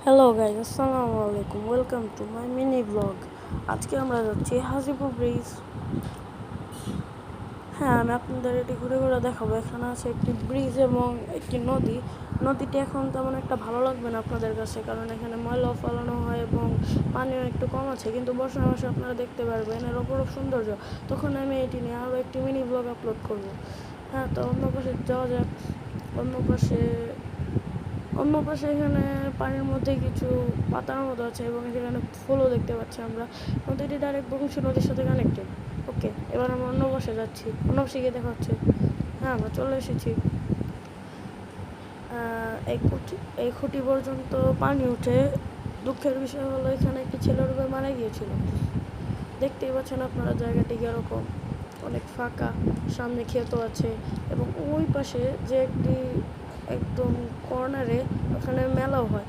Hello guys, আসসালামু আলাইকুম। Welcome to my mini blog. আজকে আমরা যাচ্ছি হাজিপুর ব্রিজ। হ্যাঁ, আমি আপনাদের এটি ঘুরে ঘুরে দেখাবো। এখানে আছে একটি ব্রিজ এবং একটি নদী। নদীটি এখন তেমন একটা ভালো লাগবে না আপনাদের কাছে, কারণ এখানে ময়লা ফেলানো হয় এবং পানিও একটু কম আছে, কিন্তু বর্ষার মাসে আপনারা দেখতে পারবেন এর অপরূপ সৌন্দর্য। তখন আমি এটি নিয়ে আরও একটি মিনি ব্লগ আপলোড করব। হ্যাঁ, তো অন্য পাশে যাওয়া যাক। অন্য পাশে অন্য পাশে এখানে পানির মধ্যে কিছু পাতার মতো আছে এবং এখানে ফুলও দেখতে পাচ্ছি আমরা। নদীটি ডাইরেক্ট বংশী নদীর সাথে কানেক্টেড। ওকে, এবার আমরা অন্য পাশে যাচ্ছি। অন্য পাশে গিয়ে দেখা হচ্ছে। হ্যাঁ, আমরা চলে এসেছি। এই খুঁটি পর্যন্ত পানি উঠে। দুঃখের বিষয় হলো এখানে একটি ছেলের উপর মারা গিয়েছিল। দেখতেই পাচ্ছেন আপনারা জায়গাটি কীরকম, অনেক ফাঁকা, সামনে ক্ষেতও আছে এবং ওই পাশে যে একটি একদম কর্নারে ওখানে মেলাও হয়।